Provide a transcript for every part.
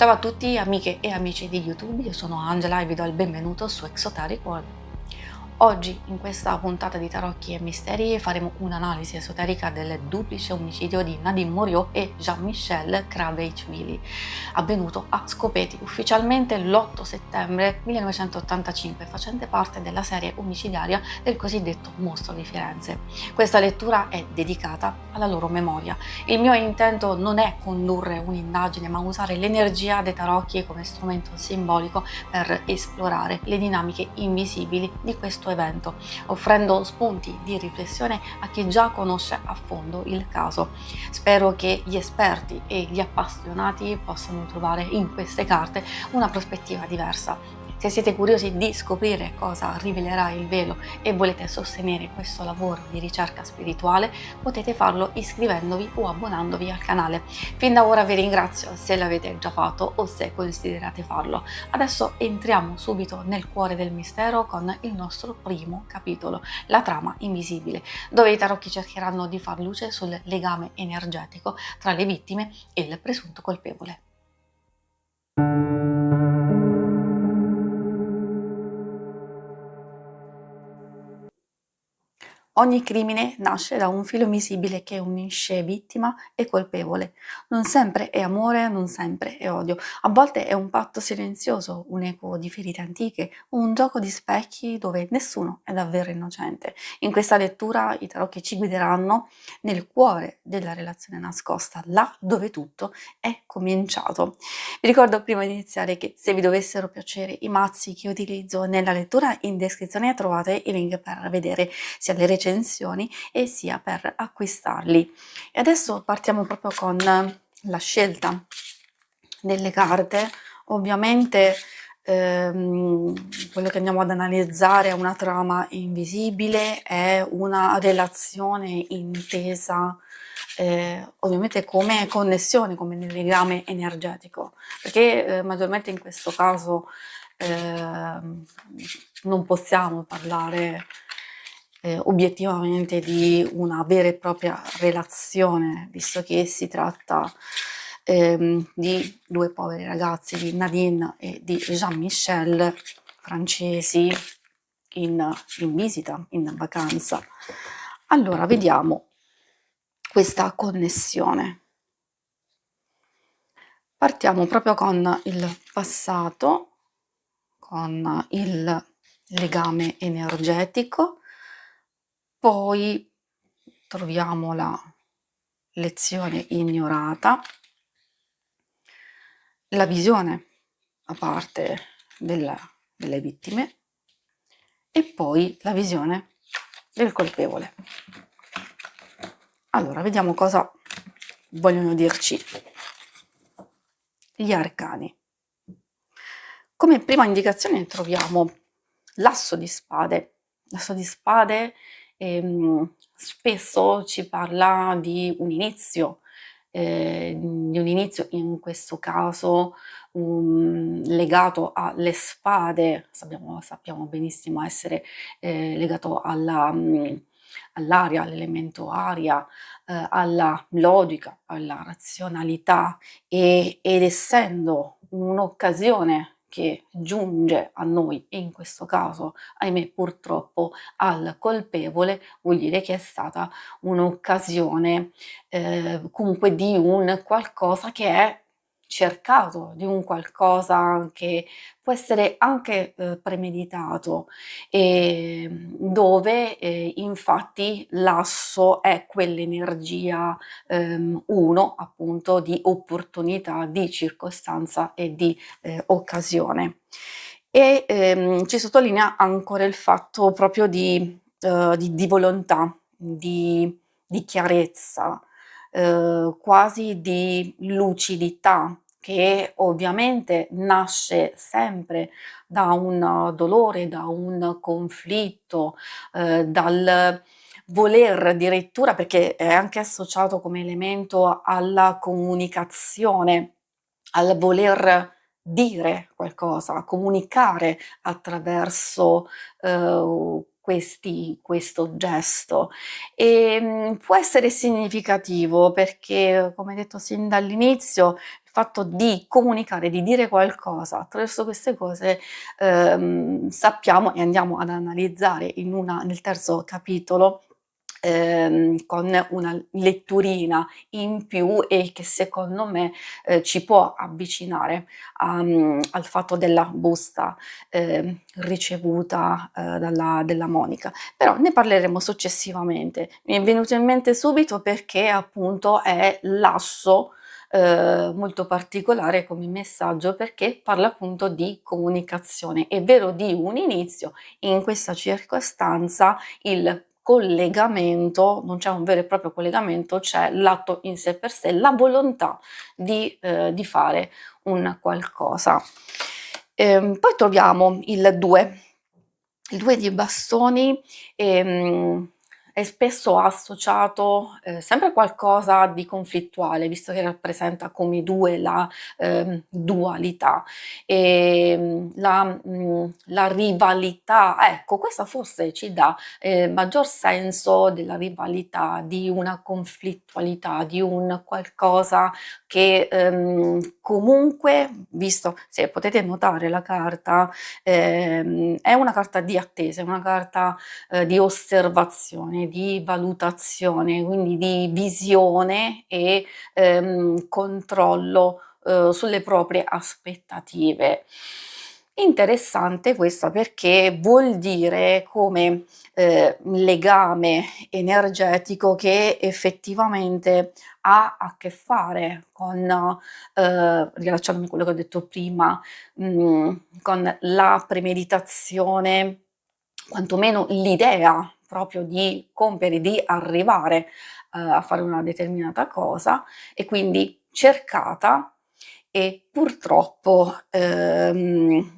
Ciao a tutti amiche e amici di YouTube, io sono Angela e vi do il benvenuto su Exoteric World. Oggi in questa puntata di Tarocchi e Misteri faremo un'analisi esoterica del duplice omicidio di Nadine Moriot e Jean-Michel Krabbeich-Willy, avvenuto a Scopeti ufficialmente l'8 settembre 1985, facente parte della serie omicidiaria del cosiddetto Mostro di Firenze. Questa lettura è dedicata alla loro memoria. Il mio intento non è condurre un'indagine, ma usare l'energia dei tarocchi come strumento simbolico per esplorare le dinamiche invisibili di questo evento, offrendo spunti di riflessione a chi già conosce a fondo il caso. Spero che gli esperti e gli appassionati possano trovare in queste carte una prospettiva diversa. Se siete curiosi di scoprire cosa rivelerà il velo e volete sostenere questo lavoro di ricerca spirituale, potete farlo iscrivendovi o abbonandovi al canale. Fin da ora vi ringrazio se l'avete già fatto o se considerate farlo. Adesso entriamo subito nel cuore del mistero con il nostro primo capitolo, la trama invisibile, dove i tarocchi cercheranno di far luce sul legame energetico tra le vittime e il presunto colpevole. Ogni crimine nasce da un filo invisibile che unisce vittima e colpevole. Non sempre è amore, non sempre è odio. A volte è un patto silenzioso, un eco di ferite antiche, un gioco di specchi dove nessuno è davvero innocente. In questa lettura i tarocchi ci guideranno nel cuore della relazione nascosta, là dove tutto è cominciato. Vi ricordo prima di iniziare che se vi dovessero piacere i mazzi che utilizzo nella lettura, in descrizione trovate i link per vedere sia le recensioni e sia per acquistarli. E adesso partiamo proprio con la scelta delle carte. Ovviamente quello che andiamo ad analizzare è una trama invisibile, è una relazione intesa ovviamente come connessione, come nel legame energetico, perché maggiormente in questo caso non possiamo parlare obiettivamente di una vera e propria relazione, visto che si tratta di due poveri ragazzi, di Nadine e di Jean-Michel, francesi in visita, in vacanza. Allora, vediamo questa connessione. Partiamo proprio con il passato, con il legame energetico, poi troviamo la lezione ignorata, la visione a parte delle vittime e poi la visione del colpevole. Allora, vediamo cosa vogliono dirci gli arcani. Come prima indicazione troviamo l'asso di spade. L'asso di spade spesso ci parla di un inizio in questo caso legato alle spade, sappiamo benissimo essere legato all'aria, all'elemento aria, alla logica, alla razionalità ed essendo un'occasione che giunge a noi e in questo caso, ahimè, purtroppo al colpevole, vuol dire che è stata un'occasione comunque di un qualcosa che è cercato, di un qualcosa che può essere anche premeditato, dove infatti l'asso è quell'energia 1 appunto di opportunità, di circostanza e di occasione. E ci sottolinea ancora il fatto proprio di volontà, di chiarezza, quasi di lucidità, che ovviamente nasce sempre da un dolore, da un conflitto, dal voler addirittura, perché è anche associato come elemento alla comunicazione, al voler dire qualcosa, comunicare attraverso questo gesto. Può essere significativo perché, come detto sin dall'inizio, il fatto di comunicare, di dire qualcosa. Attraverso queste cose sappiamo e andiamo ad analizzare nel terzo capitolo con una letturina in più e che secondo me ci può avvicinare al fatto della busta ricevuta dalla Monica. Però ne parleremo successivamente. Mi è venuto in mente subito perché appunto è l'asso molto particolare come messaggio, perché parla appunto di comunicazione, è vero, di un inizio. In questa circostanza il collegamento, non c'è un vero e proprio collegamento, c'è l'atto in sé per sé, la volontà di fare un qualcosa. Poi troviamo il 2. Il 2 di bastoni è spesso associato sempre a qualcosa di conflittuale, visto che rappresenta come 2 la dualità. La rivalità, ecco, questa forse ci dà maggior senso della rivalità, di una conflittualità, di un qualcosa che comunque, visto, se potete notare la carta, è una carta di attesa, è una carta di osservazione, di valutazione, quindi di visione e controllo sulle proprie aspettative. Interessante questa perché vuol dire come legame energetico che effettivamente ha a che fare con, riallacciandomi a quello che ho detto prima, con la premeditazione, quantomeno l'idea proprio di compiere, di arrivare a fare una determinata cosa e quindi cercata e purtroppo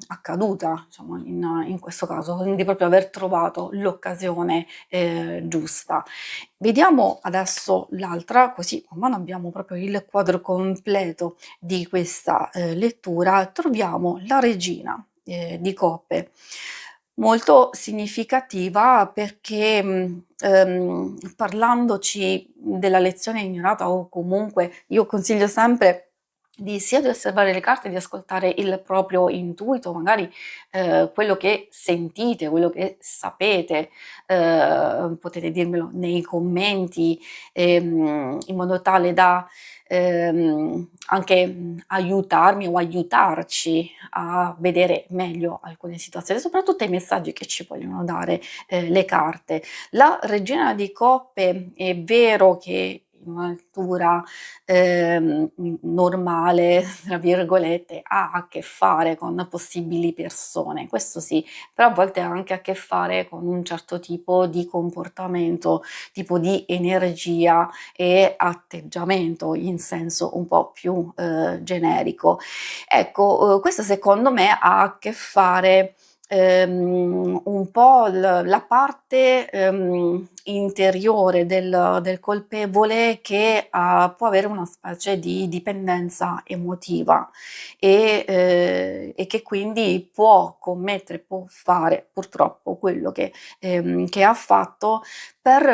accaduta, diciamo, in questo caso, quindi proprio aver trovato l'occasione giusta. Vediamo adesso l'altra, così man mano abbiamo proprio il quadro completo di questa lettura. Troviamo la regina di coppe, molto significativa perché parlandoci della lezione ignorata, o comunque io consiglio sempre sia di osservare le carte, di ascoltare il proprio intuito, magari quello che sentite, quello che sapete, potete dirmelo nei commenti, in modo tale da anche aiutarmi o aiutarci a vedere meglio alcune situazioni, soprattutto i messaggi che ci vogliono dare le carte. La regina di coppe è vero che in una lettura normale, tra virgolette, ha a che fare con possibili persone, questo sì, però a volte ha anche a che fare con un certo tipo di comportamento, tipo di energia e atteggiamento in senso un po' più generico. Ecco, questo secondo me ha a che fare un po' la parte interiore del colpevole che può avere una specie di dipendenza emotiva e che quindi può commettere, può fare purtroppo quello che ha fatto per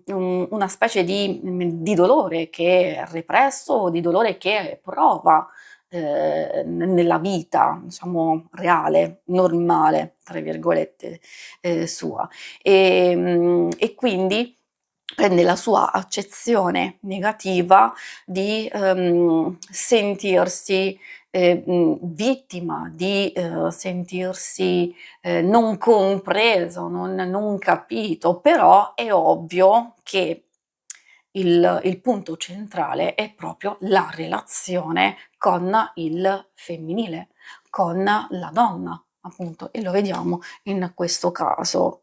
una specie di dolore che è represso o di dolore che prova nella vita, diciamo, reale, "normale", tra virgolette, sua. E quindi prende la sua accezione negativa di sentirsi vittima, di sentirsi non compreso, non capito, però è ovvio che il punto centrale è proprio la relazione con il femminile, con la donna, appunto, e lo vediamo in questo caso.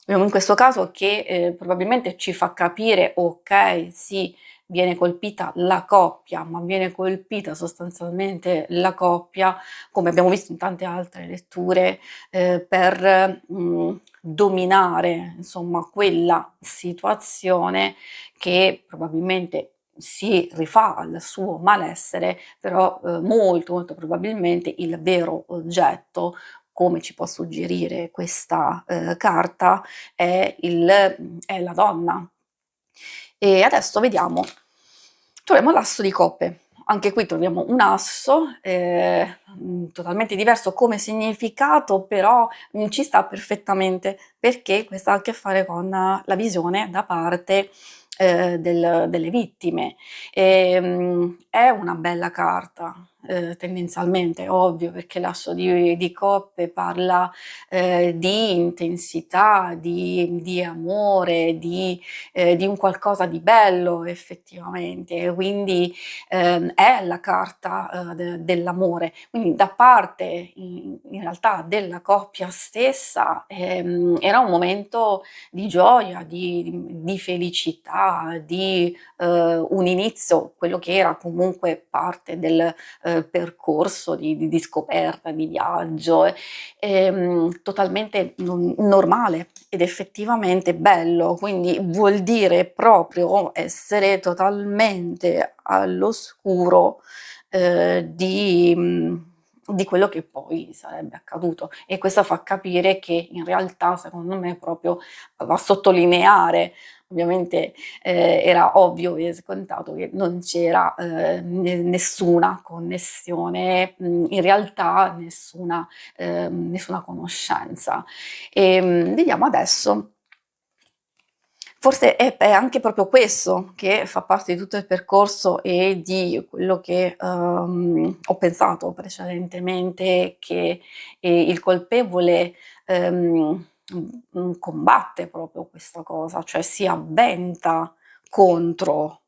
Vediamo in questo caso che probabilmente ci fa capire, okay, sì, viene colpita la coppia, ma viene colpita sostanzialmente la coppia, come abbiamo visto in tante altre letture, per dominare insomma quella situazione che probabilmente si rifà al suo malessere, però molto, molto probabilmente il vero oggetto, come ci può suggerire questa carta, è la donna. E adesso vediamo, troviamo l'asso di coppe. anche qui troviamo un asso, totalmente diverso come significato, però ci sta perfettamente, perché questo ha a che fare con la visione da parte delle vittime. È una bella carta, tendenzialmente, ovvio, perché l'asso di coppe parla di intensità, di amore, di un qualcosa di bello effettivamente, quindi è la carta dell'amore. Quindi da parte in realtà della coppia stessa era un momento di gioia, di felicità, di un inizio, quello che era comunque parte del percorso di scoperta, di viaggio, totalmente normale ed effettivamente bello, quindi vuol dire proprio essere totalmente all'oscuro di quello che poi sarebbe accaduto, e questo fa capire che in realtà secondo me proprio va a sottolineare, ovviamente era ovvio e scontato che non c'era nessuna connessione, in realtà nessuna conoscenza. Vediamo adesso. Forse è anche proprio questo che fa parte di tutto il percorso e di quello che ho pensato precedentemente, che il colpevole combatte proprio questa cosa, cioè si avventa contro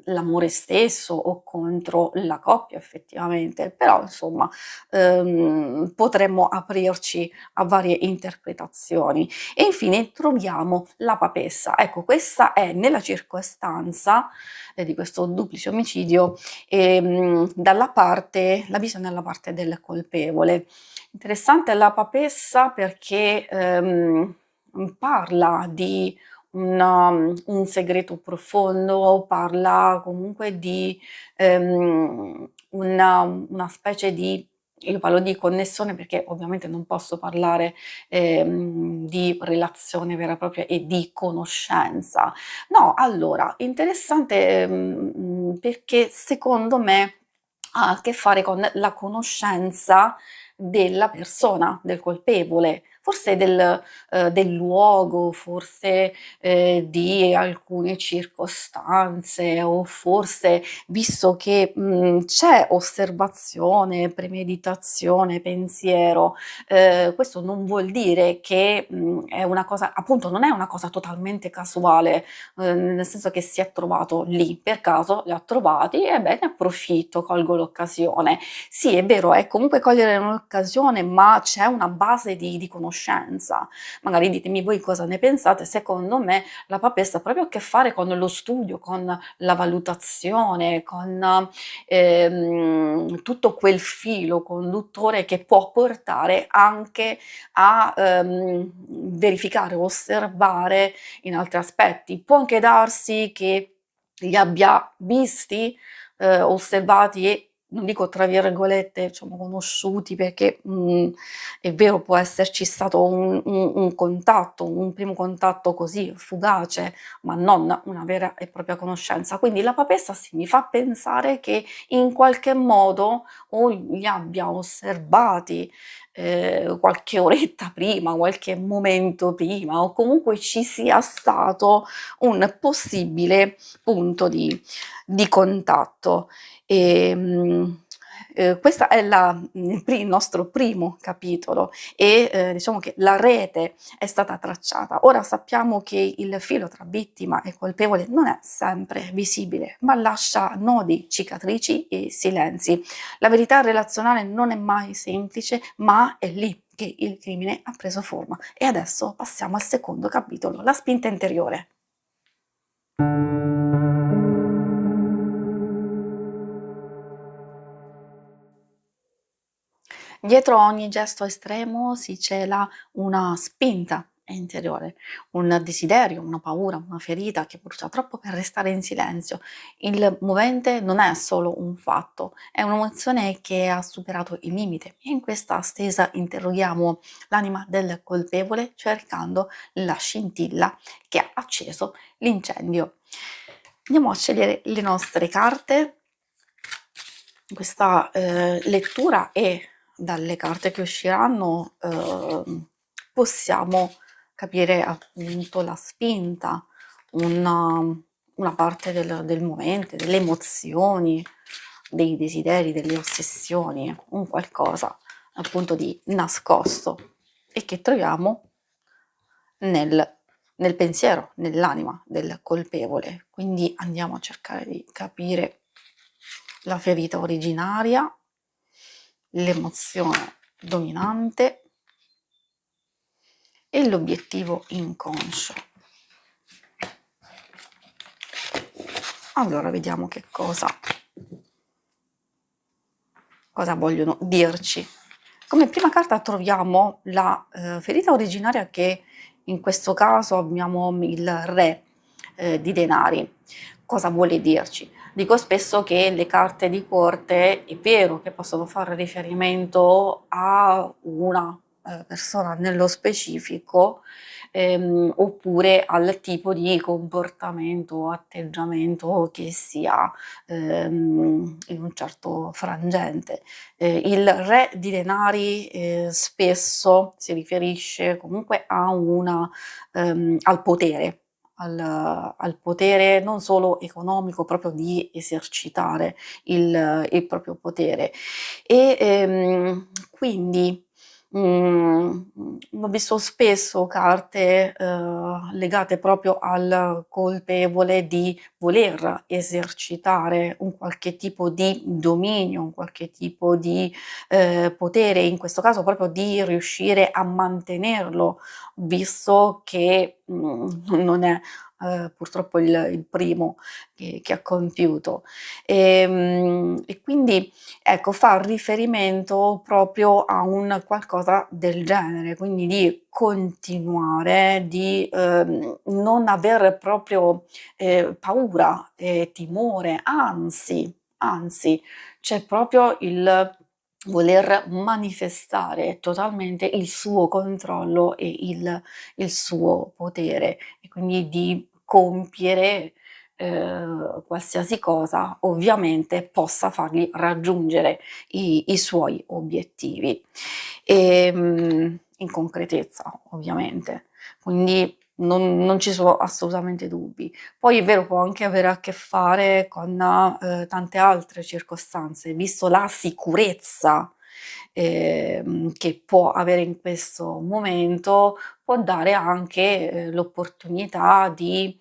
l'amore stesso o contro la coppia effettivamente, però insomma potremmo aprirci a varie interpretazioni. E infine troviamo la papessa. Ecco, questa è nella circostanza di questo duplice omicidio, la visione dalla parte del colpevole. Interessante la papessa perché parla di un segreto profondo, parla comunque di una specie di, io parlo di connessione perché ovviamente non posso parlare di relazione vera e propria e di conoscenza. No, allora, interessante perché secondo me ha a che fare con la conoscenza della persona, del colpevole, forse del luogo, forse di alcune circostanze, o forse visto che c'è osservazione, premeditazione, pensiero, questo non vuol dire che è una cosa, appunto, non è una cosa totalmente casuale, nel senso che si è trovato lì per caso, li ha trovati e bene, approfitto, colgo l'occasione. Sì, è vero, è comunque cogliere un'occasione, ma c'è una base di conoscenza. Magari ditemi voi cosa ne pensate. Secondo me la papessa ha proprio a che fare con lo studio, con la valutazione, con tutto quel filo conduttore che può portare anche a verificare, osservare in altri aspetti. Può anche darsi che li abbia visti, osservati e, non dico tra virgolette, diciamo conosciuti, perché è vero, può esserci stato un contatto, un primo contatto così fugace, ma non una vera e propria conoscenza. Quindi la papessa sì, mi fa pensare che in qualche modo o li abbia osservati qualche oretta prima, qualche momento prima, o comunque ci sia stato un possibile punto di contatto. Questa è il nostro primo capitolo e diciamo che la rete è stata tracciata. Ora sappiamo che il filo tra vittima e colpevole non è sempre visibile, ma lascia nodi, cicatrici e silenzi. La verità relazionale non è mai semplice, ma è lì che il crimine ha preso forma. E adesso passiamo al secondo capitolo, la spinta interiore. Dietro ogni gesto estremo si cela una spinta interiore, un desiderio, una paura, una ferita che brucia troppo per restare in silenzio. Il movente non è solo un fatto, è un'emozione che ha superato il limite, e in questa stesa interroghiamo l'anima del colpevole cercando la scintilla che ha acceso l'incendio. Andiamo a scegliere le nostre carte. questa lettura e dalle carte che usciranno possiamo capire appunto la spinta, una, una parte del momento, delle emozioni, dei desideri, delle ossessioni, un qualcosa appunto di nascosto e che troviamo nel pensiero, nell'anima del colpevole. Quindi andiamo a cercare di capire la ferita originaria, l'emozione dominante e l'obiettivo inconscio. Allora vediamo che cosa vogliono dirci. Come prima carta troviamo la ferita originaria, che in questo caso abbiamo il re di denari. Cosa vuole dirci? Dico spesso che le carte di corte è vero che possono fare riferimento a una persona nello specifico, oppure al tipo di comportamento o atteggiamento che si ha in un certo frangente. Il re di denari spesso si riferisce comunque a al potere, al potere non solo economico, proprio di esercitare il proprio potere. E quindi ho visto spesso carte legate proprio al colpevole di voler esercitare un qualche tipo di dominio, un qualche tipo di potere, in questo caso proprio di riuscire a mantenerlo, visto che non è purtroppo il primo che ha compiuto. E quindi ecco, fa riferimento proprio a un qualcosa del genere, quindi di continuare, di non aver proprio paura, timore, anzi, c'è proprio il voler manifestare totalmente il suo controllo e il suo potere, e quindi di compiere qualsiasi cosa ovviamente possa fargli raggiungere i suoi obiettivi, in concretezza ovviamente. Quindi non ci sono assolutamente dubbi. Poi è vero, può anche avere a che fare con tante altre circostanze, visto la sicurezza che può avere in questo momento, può dare anche l'opportunità di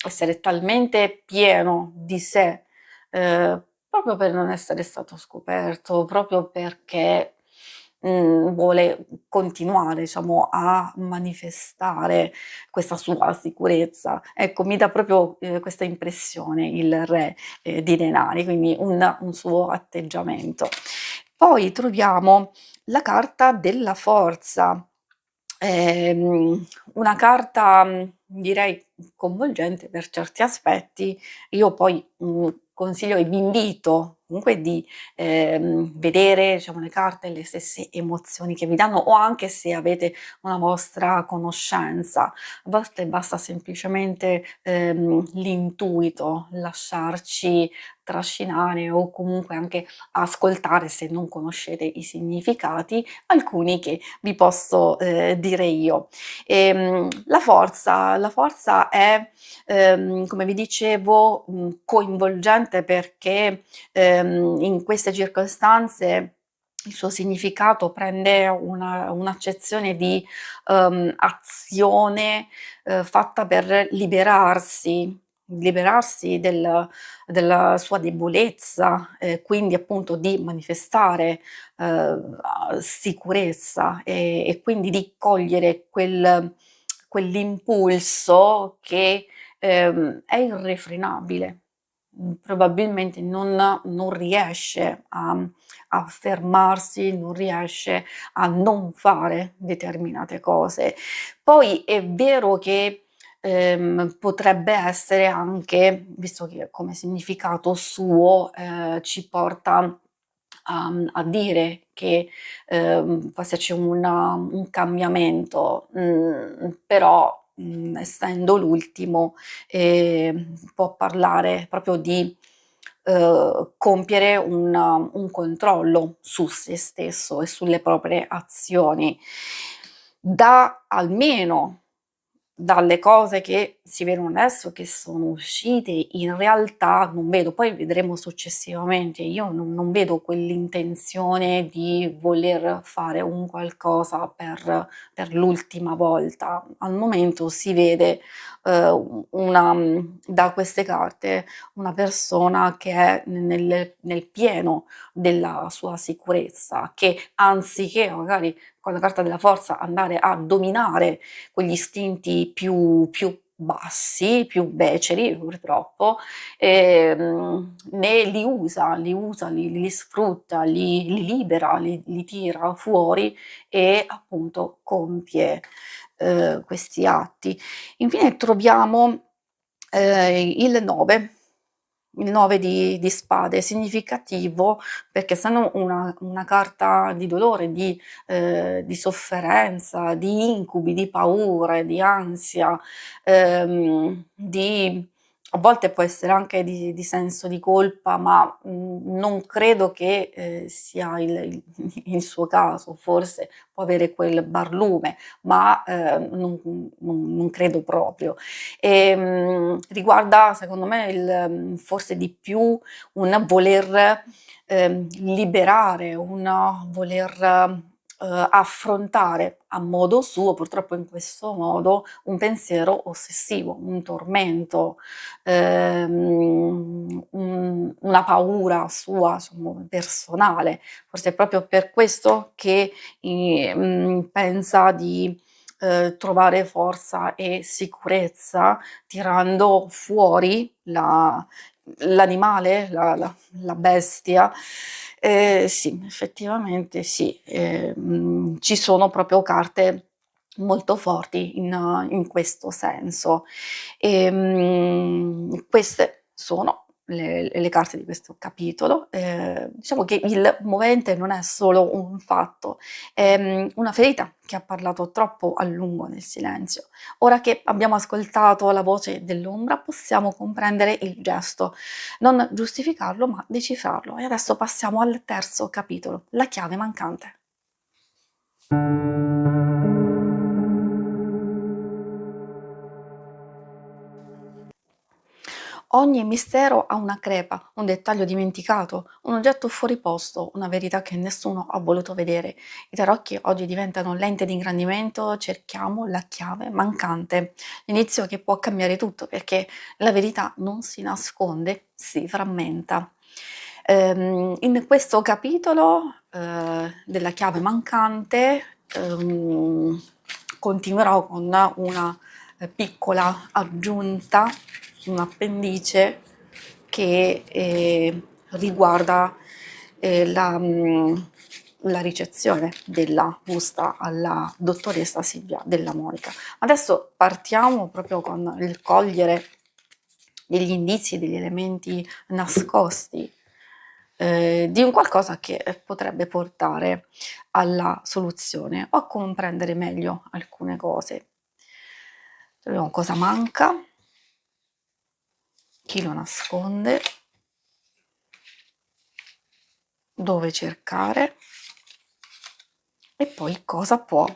essere talmente pieno di sé, proprio per non essere stato scoperto, proprio perché vuole continuare, diciamo, a manifestare questa sua sicurezza. Ecco, mi dà proprio questa impressione il re di denari, quindi un suo atteggiamento. Poi troviamo la carta della forza. Una carta, direi coinvolgente per certi aspetti. Io poi, consiglio e vi invito comunque di vedere, diciamo, le carte, le stesse emozioni che vi danno, o anche se avete una vostra conoscenza. A volte basta semplicemente l'intuito, lasciarci trascinare, o comunque anche ascoltare, se non conoscete i significati, alcuni che vi posso dire io. La forza è, come vi dicevo, coinvolgente, perché in queste circostanze il suo significato prende un'accezione di azione fatta per liberarsi della sua debolezza, quindi appunto di manifestare sicurezza, e quindi di cogliere quell'impulso che è irrefrenabile. Probabilmente non riesce a fermarsi, non riesce a non fare determinate cose. Poi è vero che potrebbe essere anche, visto che come significato suo ci porta a dire che può esserci un cambiamento, però essendo l'ultimo può parlare proprio di compiere un controllo su se stesso e sulle proprie azioni. Almeno dalle cose che si vedono adesso, che sono uscite, in realtà non vedo, poi vedremo successivamente, io non vedo quell'intenzione di voler fare un qualcosa per l'ultima volta. Al momento si vede da queste carte una persona che è nel pieno della sua sicurezza, che anziché magari con la carta della forza andare a dominare quegli istinti più bassi, più beceri purtroppo, ne li sfrutta, li libera, li tira fuori e appunto compie questi atti. Infine troviamo il 9 di spade, significativo perché essendo una carta di dolore, di sofferenza, di incubi, di paure, di ansia, di a volte può essere anche di senso di colpa, ma, non credo che, sia il suo caso, forse può avere quel barlume, ma, non credo proprio. Riguarda secondo me forse di più un voler, liberare, un voler, affrontare a modo suo, purtroppo in questo modo, un pensiero ossessivo, un tormento, una paura sua, diciamo, personale. Forse è proprio per questo che pensa di trovare forza e sicurezza tirando fuori l'animale, la bestia. Sì, effettivamente sì, ci sono proprio carte molto forti in questo senso. Queste sono le carte di questo capitolo. Diciamo che il movente non è solo un fatto, è, una ferita che ha parlato troppo a lungo nel silenzio. Ora che abbiamo ascoltato la voce dell'ombra, possiamo comprendere il gesto, non giustificarlo, ma decifrarlo. E adesso passiamo al terzo capitolo, la chiave mancante. Ogni mistero ha una crepa, un dettaglio dimenticato, un oggetto fuori posto, una verità che nessuno ha voluto vedere. I tarocchi oggi diventano lente di ingrandimento, cerchiamo la chiave mancante, l'inizio che può cambiare tutto perché la verità non si nasconde, si frammenta. In questo capitolo della chiave mancante continuerò con una piccola aggiunta, un appendice che riguarda la ricezione della busta alla dottoressa Silvia Della Monica. Adesso partiamo proprio con il cogliere degli indizi, degli elementi nascosti di un qualcosa che potrebbe portare alla soluzione o a comprendere meglio alcune cose. Vediamo cosa manca, chi lo nasconde, dove cercare e poi cosa può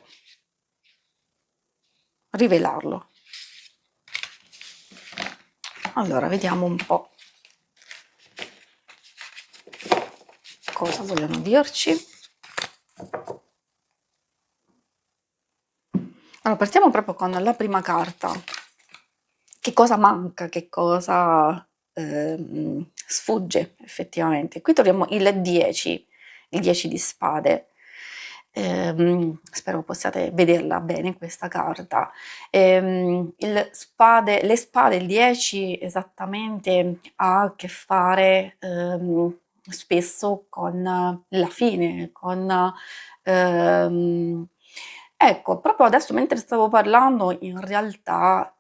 rivelarlo. Allora, vediamo un po' cosa vogliono dirci. Allora, partiamo proprio con la prima carta. Che cosa manca, che cosa sfugge effettivamente. Qui troviamo il 10 di spade. Spero possiate vederla bene questa carta. Le spade, il 10 esattamente ha a che fare spesso con la fine, con ecco, proprio adesso mentre stavo parlando in realtà,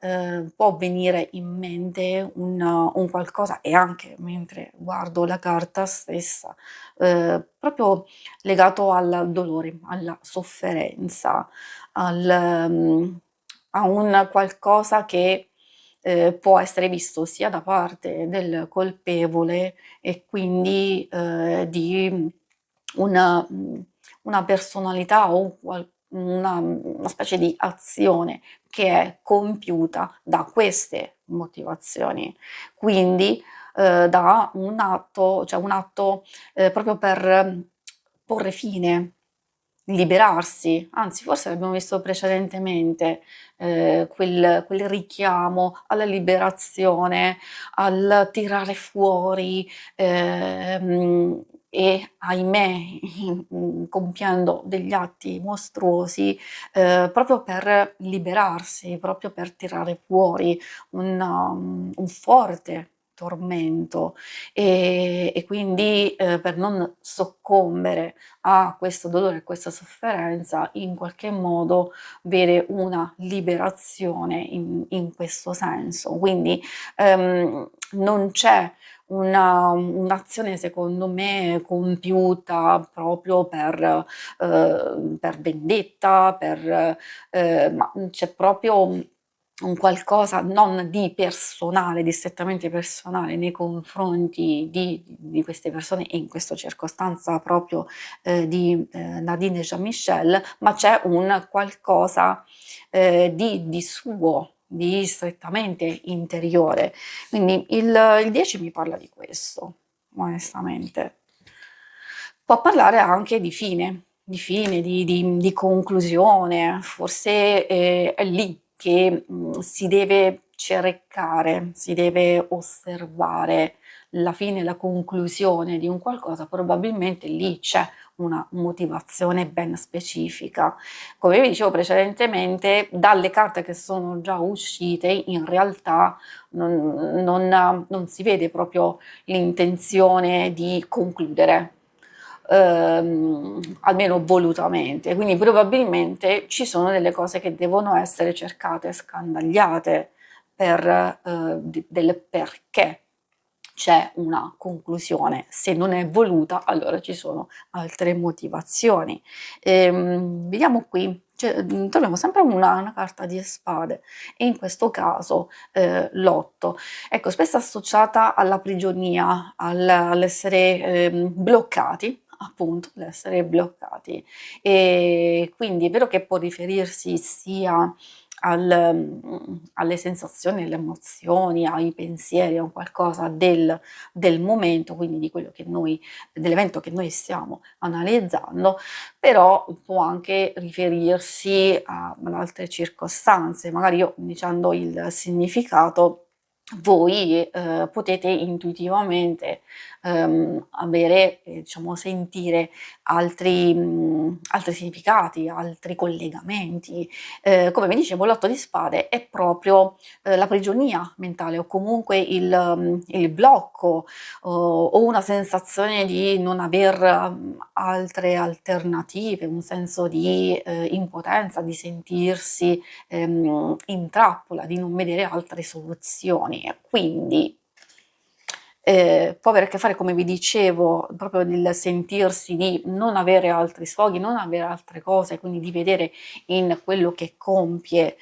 può venire in mente un qualcosa e anche mentre guardo la carta stessa, proprio legato al dolore, alla sofferenza, a un qualcosa che può essere visto sia da parte del colpevole e quindi, di una una personalità o una specie di azione che è compiuta da queste motivazioni. Quindi, da un atto, proprio per porre fine, liberarsi, anzi forse l'abbiamo visto precedentemente, quel richiamo alla liberazione, al tirare fuori, e ahimè, compiendo degli atti mostruosi, proprio per liberarsi, proprio per tirare fuori un forte tormento, e quindi, per non soccombere a questo dolore e questa sofferenza, in qualche modo vede una liberazione in questo senso. Quindi, non c'è un'azione secondo me compiuta proprio per vendetta, ma c'è proprio un qualcosa non di personale, di strettamente personale nei confronti di queste persone e in questa circostanza proprio, di, Nadine e Jean-Michel, ma c'è un qualcosa, di suo, di strettamente interiore. Quindi il 10 mi parla di questo, onestamente. Può parlare anche di conclusione, forse, è lì che, si deve cercare, si deve osservare la fine, la conclusione di un qualcosa, probabilmente lì c'è una motivazione ben specifica. Come vi dicevo precedentemente, dalle carte che sono già uscite in realtà non si vede proprio l'intenzione di concludere, almeno volutamente. Quindi probabilmente ci sono delle cose che devono essere cercate, scandagliate per del perché c'è una conclusione. Se non è voluta, allora ci sono altre motivazioni. Vediamo qui, troviamo sempre una carta di spade e in questo caso l'8. Ecco, spesso associata alla prigionia, all'essere bloccati, appunto, l'essere bloccati. E quindi è vero che può riferirsi sia alle sensazioni, alle emozioni, ai pensieri, a un qualcosa del momento, quindi di quello che noi dell'evento che noi stiamo analizzando, però può anche riferirsi ad altre circostanze. Magari io dicendo il significato, voi, potete intuitivamente, avere, diciamo sentire altri significati, altri collegamenti. Come vi dicevo, l'8 di spade è proprio, la prigionia mentale o comunque il blocco o una sensazione di non aver, altre alternative, un senso di, impotenza, di sentirsi, in trappola, di non vedere altre soluzioni e quindi può avere a che fare, come vi dicevo, proprio il sentirsi di non avere altri sfoghi, non avere altre cose, quindi di vedere in quello che compie,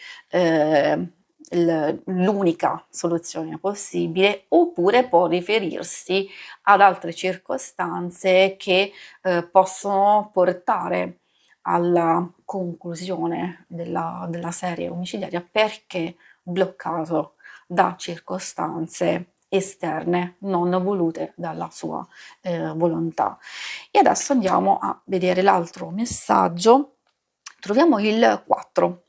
l'unica soluzione possibile, oppure può riferirsi ad altre circostanze che, possono portare alla conclusione della serie omicidiaria perché bloccato da circostanze esterne non volute dalla sua, volontà. E adesso andiamo a vedere l'altro messaggio. Troviamo il 4.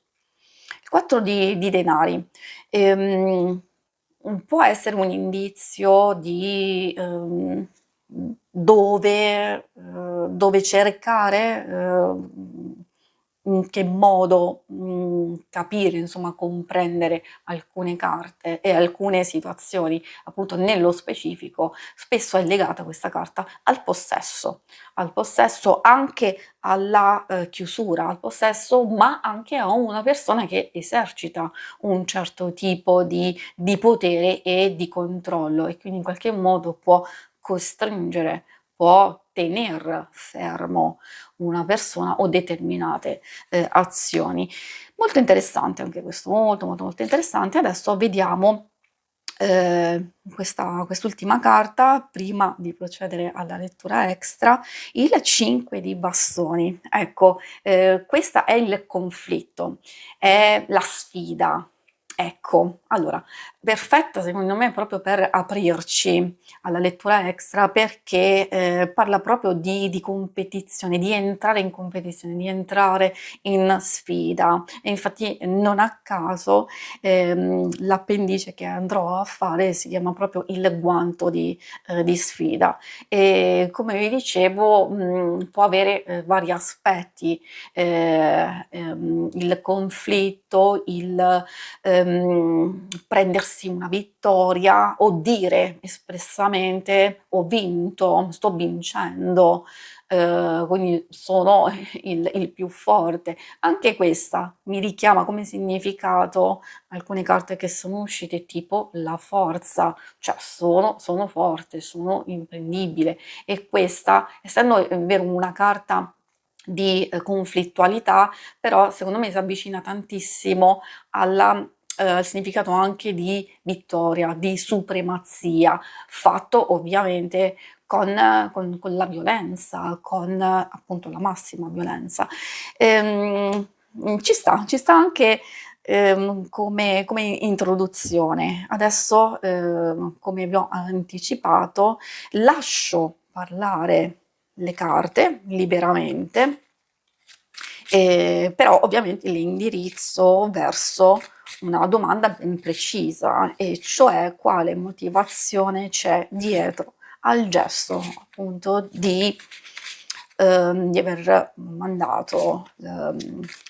Il 4 di denari. Ehm, può essere un indizio di, dove cercare, in che modo, capire, insomma, comprendere alcune carte e alcune situazioni, appunto nello specifico, spesso è legata questa carta al possesso anche alla, chiusura, al possesso, ma anche a una persona che esercita un certo tipo di potere e di controllo e quindi in qualche modo può costringere, può tener fermo una persona o determinate azioni. Molto interessante anche questo, molto, molto, molto interessante. Adesso vediamo quest'ultima carta, prima di procedere alla lettura extra, il 5 di bastoni. Ecco, questa è il conflitto, è la sfida. Ecco, allora, perfetta secondo me proprio per aprirci alla lettura extra, perché parla proprio di competizione, di entrare in competizione, di entrare in sfida. E infatti non a caso l'appendice che andrò a fare si chiama proprio il guanto di sfida. E come vi dicevo, può avere vari aspetti, il conflitto, il prendersi una vittoria o dire espressamente ho vinto, sto vincendo, quindi sono il più forte. Anche questa mi richiama come significato alcune carte che sono uscite, tipo la forza, cioè sono forte, sono imprendibile. E questa, essendo è vero una carta di conflittualità, però secondo me si avvicina tantissimo al significato anche di vittoria, di supremazia, fatto ovviamente con la violenza, con appunto la massima violenza. Ci sta anche come introduzione. Adesso, come vi ho anticipato, lascio parlare le carte liberamente, però ovviamente le indirizzo verso una domanda ben precisa, e cioè quale motivazione c'è dietro al gesto appunto di aver mandato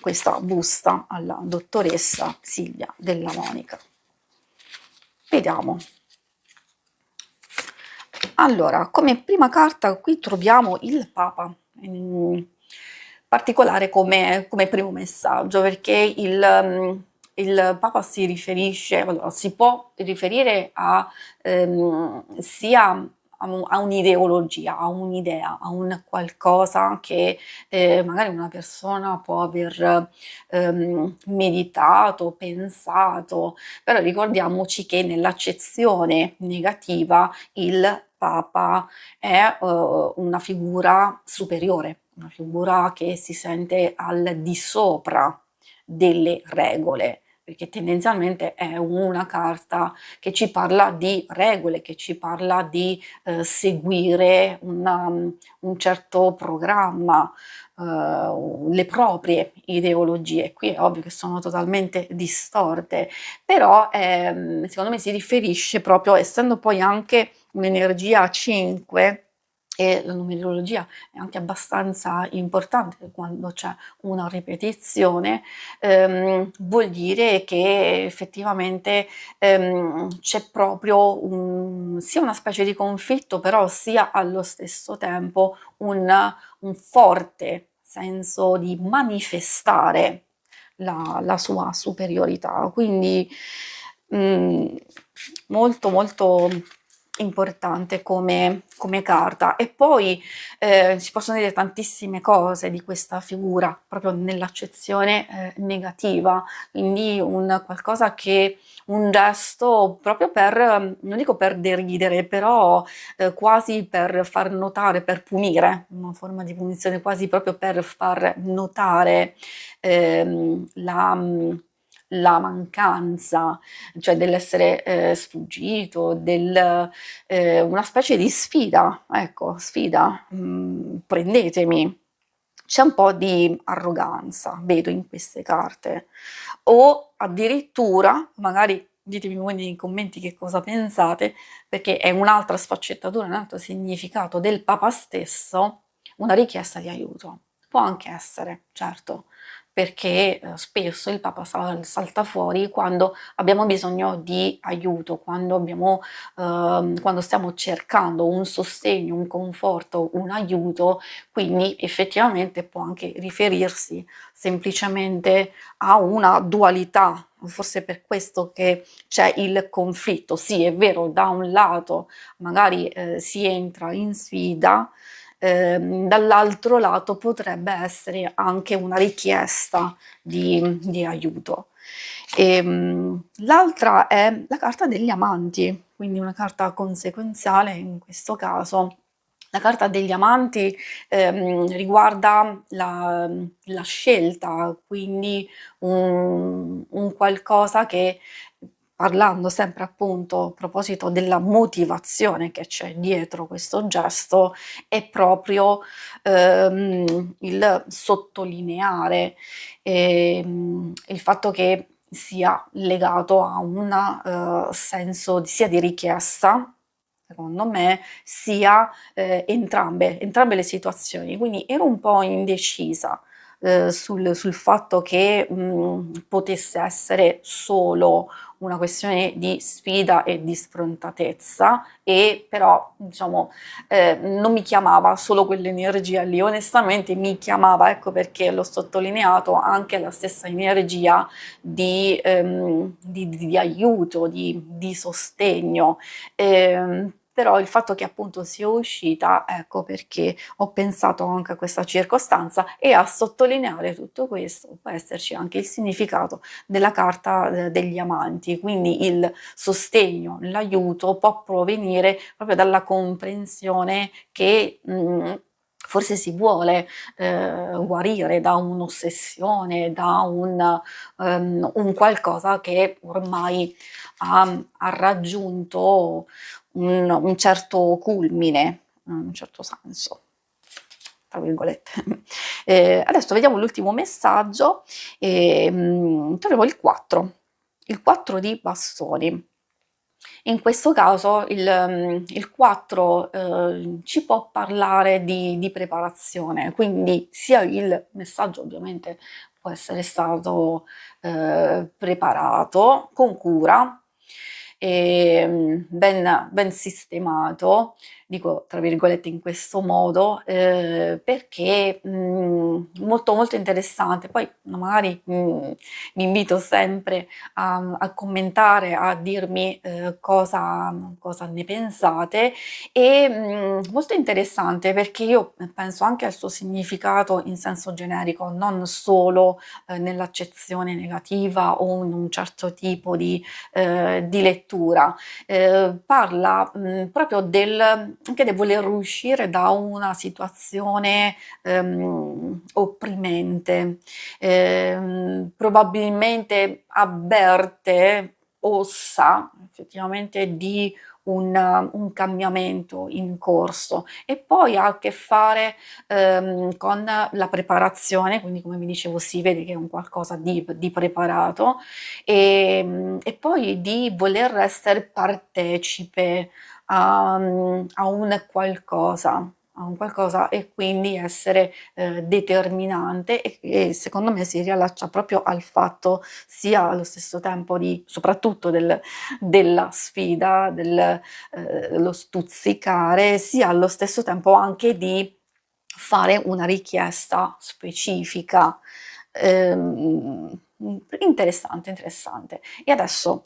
questa busta alla dottoressa Silvia Della Monica. Vediamo. Allora, come prima carta qui troviamo il Papa, in particolare come primo messaggio, perché il Papa si riferisce, allora, si può riferire a sia a un'ideologia, a un'idea, a un qualcosa che magari una persona può aver meditato, pensato, però ricordiamoci che nell'accezione negativa il Papa è una figura superiore, una figura che si sente al di sopra delle regole, perché tendenzialmente è una carta che ci parla di regole, che ci parla di seguire un certo programma, le proprie ideologie. Qui è ovvio che sono totalmente distorte, però secondo me si riferisce proprio, essendo poi anche un'energia a 5, e la numerologia è anche abbastanza importante quando c'è una ripetizione, vuol dire che effettivamente c'è proprio sia una specie di conflitto, però sia allo stesso tempo un forte senso di manifestare la sua superiorità. Quindi molto molto importante come carta. E poi si possono dire tantissime cose di questa figura proprio nell'accezione negativa, quindi un gesto proprio per, non dico per deridere, però quasi per far notare, per punire, una forma di punizione quasi proprio per far notare la mancanza, cioè dell'essere sfuggito, una specie di sfida, ecco, sfida, prendetemi. C'è un po' di arroganza, vedo in queste carte, o addirittura, magari ditemi voi nei commenti che cosa pensate, perché è un'altra sfaccettatura, un altro significato del Papa stesso, una richiesta di aiuto. Può anche essere, certo, perché spesso il Papa salta fuori quando abbiamo bisogno di aiuto, quando stiamo cercando un sostegno, un conforto, un aiuto, quindi effettivamente può anche riferirsi semplicemente a una dualità forse è per questo che c'è il conflitto. Sì, è vero, da un lato magari si entra in sfida, dall'altro lato potrebbe essere anche una richiesta di aiuto. L'altra è la carta degli amanti, quindi una carta conseguenziale in questo caso. La carta degli amanti riguarda la scelta, quindi un qualcosa che, parlando sempre appunto a proposito della motivazione che c'è dietro questo gesto, è proprio il sottolineare il fatto che sia legato a un senso sia di richiesta, secondo me, sia entrambe le situazioni. Quindi ero un po' indecisa sul fatto che potesse essere solo una questione di sfida e di sfrontatezza, e però diciamo non mi chiamava solo quell'energia lì, onestamente mi chiamava, ecco perché l'ho sottolineato, anche la stessa energia di aiuto, di sostegno. Però il fatto che appunto sia uscita, ecco perché ho pensato anche a questa circostanza, e a sottolineare tutto questo può esserci anche il significato della carta degli amanti, quindi il sostegno, l'aiuto può provenire proprio dalla comprensione che forse si vuole guarire da un'ossessione, da un qualcosa che ormai ha raggiunto un certo culmine, in un certo senso, tra virgolette. Adesso vediamo l'ultimo messaggio, troviamo il 4 di bastoni. In questo caso il 4 ci può parlare di preparazione, quindi sia il messaggio ovviamente può essere stato preparato con cura, ben sistemato, dico tra virgolette in questo modo, perché molto molto interessante. Poi magari vi invito sempre a commentare, a dirmi cosa ne pensate, e molto interessante perché io penso anche al suo significato in senso generico, non solo nell'accezione negativa o in un certo tipo di lettura. Parla proprio anche del voler uscire da una situazione opprimente, probabilmente avverte o sa effettivamente di un cambiamento in corso, e poi ha a che fare con la preparazione, quindi come vi dicevo si vede che è un qualcosa di preparato, e poi di voler essere partecipe a un qualcosa, e quindi essere determinante, e secondo me si riallaccia proprio al fatto, sia allo stesso tempo soprattutto della sfida, lo stuzzicare, sia allo stesso tempo anche di fare una richiesta specifica. Interessante, interessante. E adesso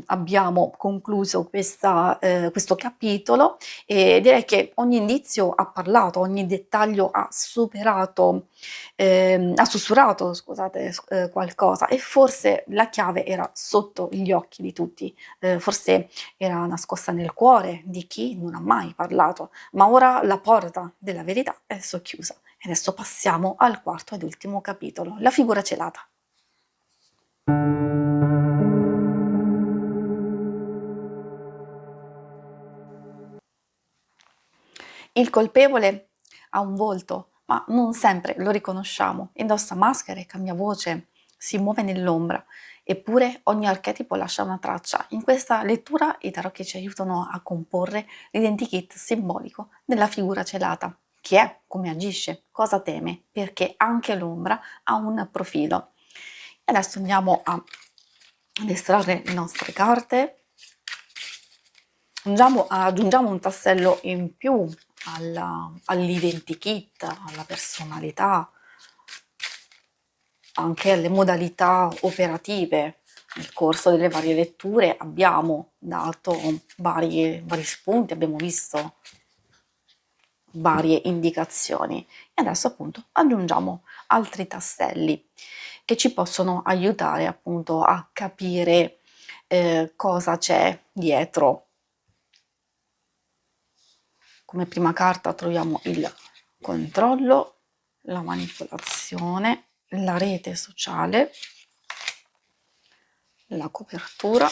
abbiamo concluso questo capitolo, e direi che ogni indizio ha parlato, ogni dettaglio ha sussurrato, scusate, qualcosa, e forse la chiave era sotto gli occhi di tutti, forse era nascosta nel cuore di chi non ha mai parlato, ma ora la porta della verità è socchiusa. E adesso passiamo al quarto ed ultimo capitolo, la figura celata. Il colpevole ha un volto, ma non sempre lo riconosciamo, indossa maschere, cambia voce, si muove nell'ombra, eppure ogni archetipo lascia una traccia. In questa lettura i tarocchi ci aiutano a comporre l'identikit simbolico della figura celata. Chi è, come agisce, cosa teme, perché anche l'ombra ha un profilo. E adesso andiamo ad estrarre le nostre carte. Aggiungiamo un tassello in più all'identikit, alla personalità, anche le modalità operative. Nel corso delle varie letture abbiamo dato vari spunti, abbiamo visto varie indicazioni e adesso appunto aggiungiamo altri tasselli che ci possono aiutare appunto a capire cosa c'è dietro. Come prima carta troviamo il controllo, la manipolazione, la rete sociale, la copertura,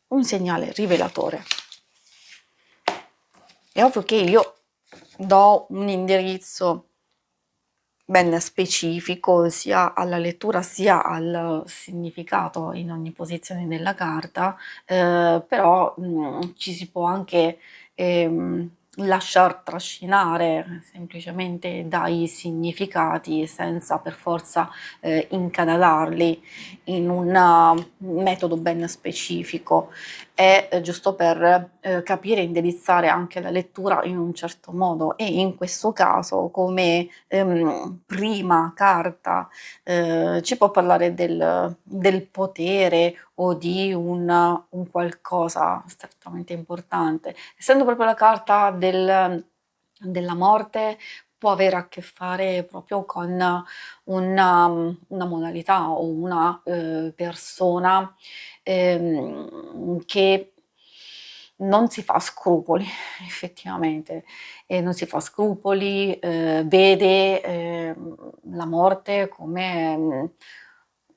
un segnale rivelatore. È ovvio che io do un indirizzo ben specifico sia alla lettura sia al significato in ogni posizione della carta, però ci si può anche lasciar trascinare semplicemente dai significati senza per forza incanalarli in un metodo ben specifico. È giusto per capire e indirizzare anche la lettura in un certo modo e in questo caso come prima carta ci può parlare del potere o di un qualcosa strettamente importante. Essendo proprio la carta della morte, può avere a che fare proprio con una modalità o una persona che non si fa scrupoli effettivamente, e non si fa scrupoli, vede la morte come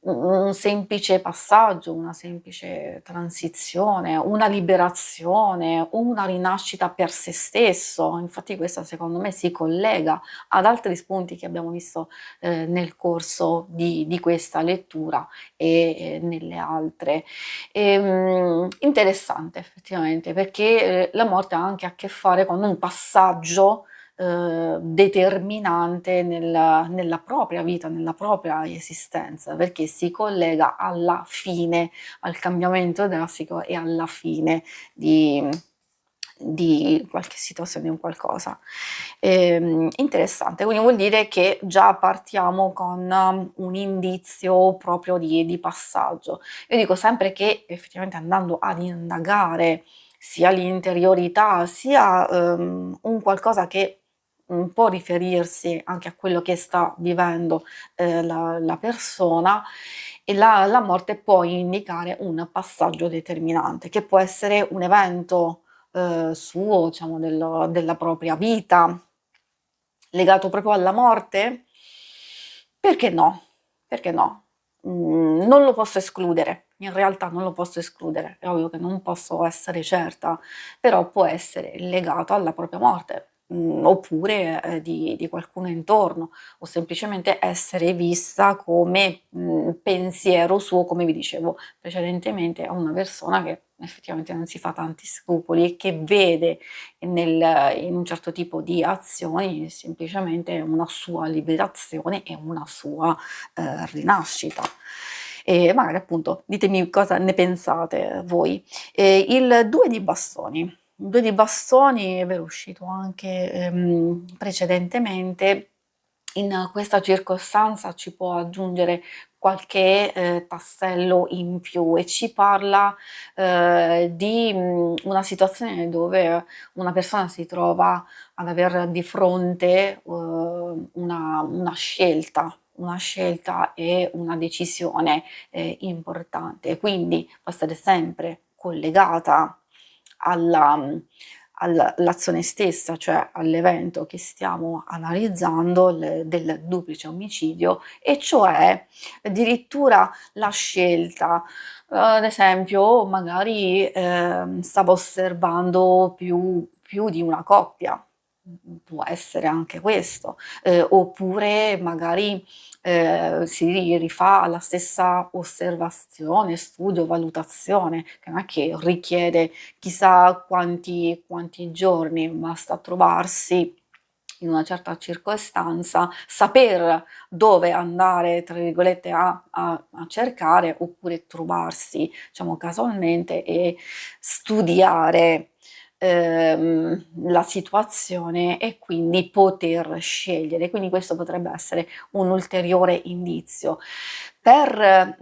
un semplice passaggio, una semplice transizione, una liberazione o una rinascita per se stesso. Infatti questa secondo me si collega ad altri spunti che abbiamo visto nel corso di questa lettura e nelle altre. Interessante effettivamente perché la morte ha anche a che fare con un passaggio determinante nella propria vita, nella propria esistenza, perché si collega alla fine, al cambiamento drastico e alla fine di qualche situazione, di un qualcosa. Interessante, quindi vuol dire che già partiamo con un indizio proprio di passaggio. Io dico sempre che effettivamente andando ad indagare sia l'interiorità, sia un qualcosa che può riferirsi anche a quello che sta vivendo la persona, e la morte può indicare un passaggio determinante, che può essere un evento suo, diciamo, della propria vita, legato proprio alla morte? Perché no? Perché no? Non lo posso escludere, in realtà non lo posso escludere, è ovvio che non posso essere certa, però può essere legato alla propria morte, oppure di qualcuno intorno, o semplicemente essere vista come pensiero suo, come vi dicevo precedentemente, a una persona che effettivamente non si fa tanti scrupoli e che vede in un certo tipo di azioni semplicemente una sua liberazione e una sua rinascita. E magari appunto ditemi cosa ne pensate voi. Il 2 di bastoni. Il 2 di bastoni è vero, uscito anche precedentemente. In questa circostanza ci può aggiungere qualche tassello in più e ci parla di una situazione dove una persona si trova ad aver di fronte una scelta e una decisione importante, quindi può essere sempre collegata all'azione stessa, cioè all'evento che stiamo analizzando del duplice omicidio, e cioè addirittura la scelta. Ad esempio, magari stava osservando più di una coppia, può essere anche questo, oppure magari si rifà alla stessa osservazione, studio, valutazione, che non è che richiede chissà quanti giorni, basta trovarsi in una certa circostanza, saper dove andare, tra virgolette, a cercare, oppure trovarsi, diciamo, casualmente e studiare la situazione e quindi poter scegliere. Quindi questo potrebbe essere un ulteriore indizio. Per,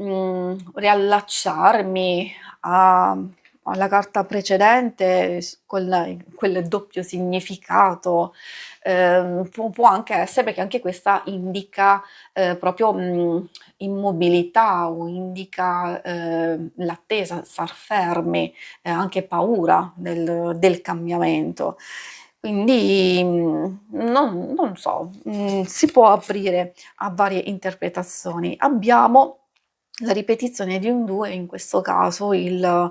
riallacciarmi a alla carta precedente quel doppio significato, può anche essere perché anche questa indica, proprio, immobilità o indica, l'attesa, star fermi, anche paura del cambiamento. Quindi, non so, si può aprire a varie interpretazioni. Abbiamo la ripetizione di un 2, in questo caso il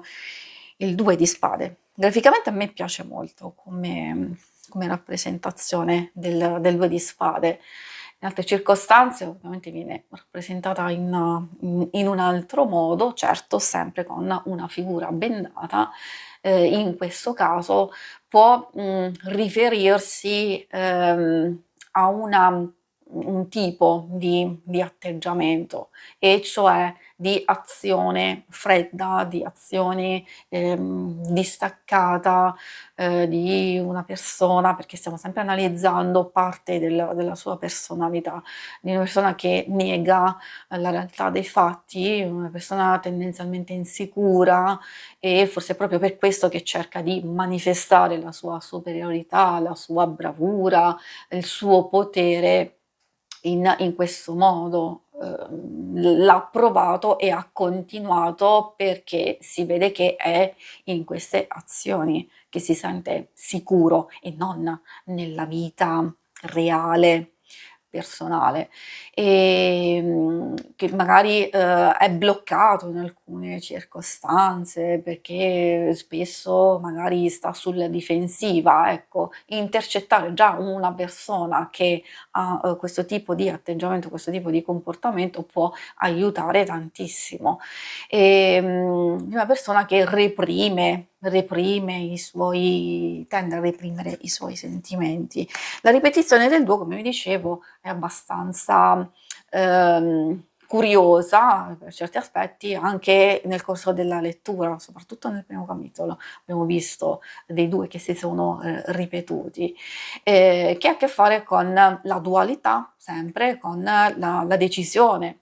2 di spade. Graficamente a me piace molto come rappresentazione del 2 di spade. In altre circostanze ovviamente viene rappresentata in un altro modo, certo sempre con una figura bendata, in questo caso può, riferirsi, a un tipo di atteggiamento, e cioè di azione fredda, di azione, distaccata, di una persona, perché stiamo sempre analizzando parte della sua personalità, di una persona che nega la realtà dei fatti, una persona tendenzialmente insicura, e forse è proprio per questo che cerca di manifestare la sua superiorità, la sua bravura, il suo potere in questo modo. L'ha provato e ha continuato perché si vede che è in queste azioni che si sente sicuro, e non nella vita reale, personale. Che magari, è bloccato in alcune circostanze, perché spesso magari sta sulla difensiva, ecco. Intercettare già una persona che ha, questo tipo di atteggiamento, questo tipo di comportamento può aiutare tantissimo. Di una persona che reprime i suoi tende a reprimere i suoi sentimenti. La ripetizione del 2, come vi dicevo, è abbastanza, curiosa per certi aspetti, anche nel corso della lettura, soprattutto nel primo capitolo abbiamo visto dei 2 che si sono, ripetuti, che ha a che fare con la dualità, sempre con la decisione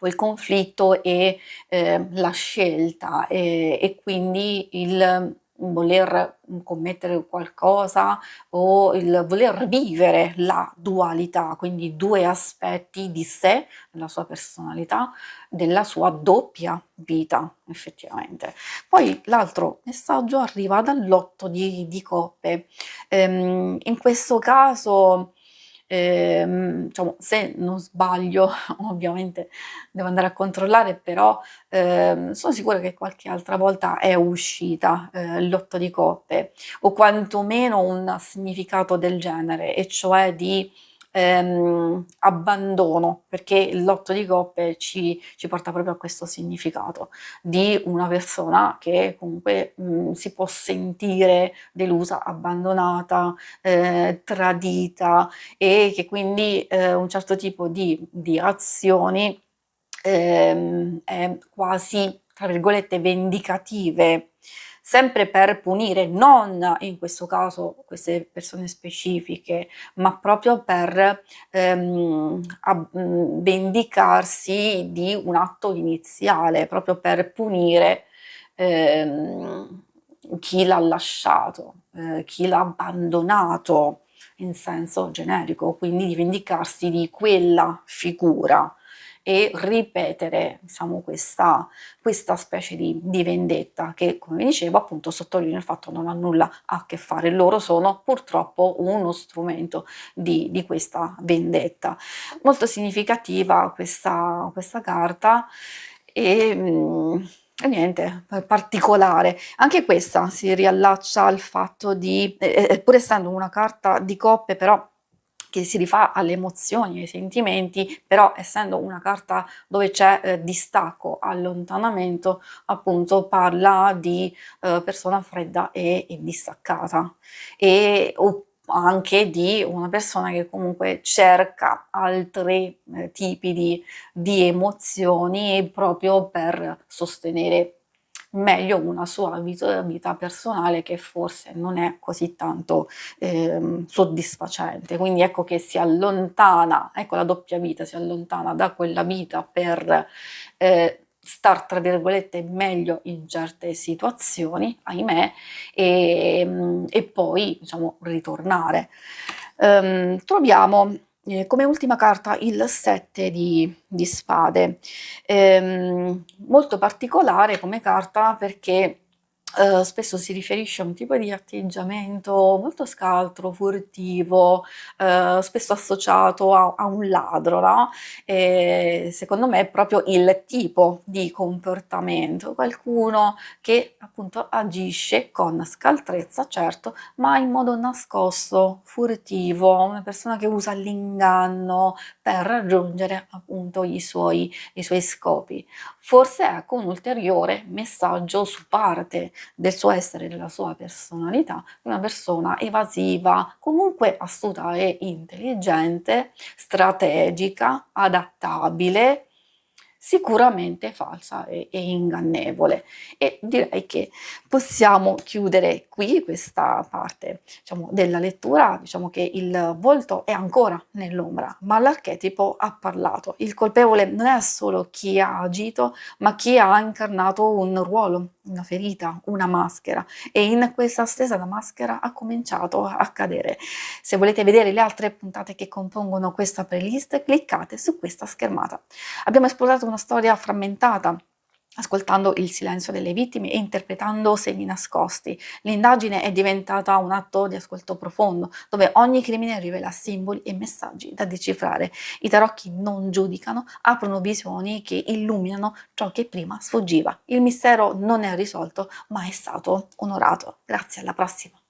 o il conflitto e, la scelta, e quindi il voler, commettere qualcosa o il voler vivere la dualità, quindi 2 aspetti di sé, della sua personalità, della sua doppia vita effettivamente. Poi l'altro messaggio arriva dall'8 di coppe. In questo caso, diciamo, se non sbaglio, ovviamente devo andare a controllare, però, sono sicura che qualche altra volta è uscita, l'8 di coppe, o quantomeno un significato del genere, e cioè di, abbandono, perché l'8 di coppe ci porta proprio a questo significato, di una persona che comunque, si può sentire delusa, abbandonata, tradita, e che quindi, un certo tipo di azioni, è quasi, tra virgolette, "vendicative", sempre per punire, non in questo caso queste persone specifiche, ma proprio per, vendicarsi di un atto iniziale, proprio per punire, ehm, chi l'ha lasciato, chi l'ha abbandonato in senso generico, quindi di vendicarsi di quella figura e ripetere, diciamo, questa specie di vendetta che, come vi dicevo, appunto sottolineo il fatto non ha nulla a che fare. Loro sono purtroppo uno strumento di questa vendetta. Molto significativa questa carta, e niente, particolare. Anche questa si riallaccia al fatto di pur essendo una carta di coppe, però che si rifà alle emozioni, ai sentimenti, però essendo una carta dove c'è, distacco, allontanamento, appunto parla di, persona fredda e distaccata, o anche di una persona che comunque cerca altri, tipi di emozioni proprio per sostenere meglio una sua vita personale che forse non è così tanto soddisfacente. Quindi ecco che si allontana, ecco la doppia vita, si allontana da quella vita per star tra virgolette meglio in certe situazioni, ahimè, e poi diciamo ritornare. Troviamo come ultima carta il 7 di spade, molto particolare come carta perché spesso si riferisce a un tipo di atteggiamento molto scaltro, furtivo, spesso associato a un ladro, no? Secondo me è proprio il tipo di comportamento, qualcuno che appunto agisce con scaltrezza, certo, ma in modo nascosto, furtivo, una persona che usa l'inganno per raggiungere appunto i suoi scopi. Forse ecco un ulteriore messaggio su parte del suo essere, della sua personalità, una persona evasiva, comunque astuta e intelligente, strategica, adattabile, sicuramente falsa e ingannevole. E direi che possiamo chiudere qui questa parte, diciamo, della lettura. Diciamo che il volto è ancora nell'ombra, ma l'archetipo ha parlato. Il colpevole non è solo chi ha agito, ma chi ha incarnato un ruolo, una ferita, una maschera, e in questa stessa maschera ha cominciato a cadere. Se volete vedere le altre puntate che compongono questa playlist, cliccate su questa schermata. Abbiamo esplorato una storia frammentata, ascoltando il silenzio delle vittime e interpretando segni nascosti. L'indagine è diventata un atto di ascolto profondo, dove ogni crimine rivela simboli e messaggi da decifrare. I tarocchi non giudicano, aprono visioni che illuminano ciò che prima sfuggiva. Il mistero non è risolto, ma è stato onorato. Grazie, alla prossima.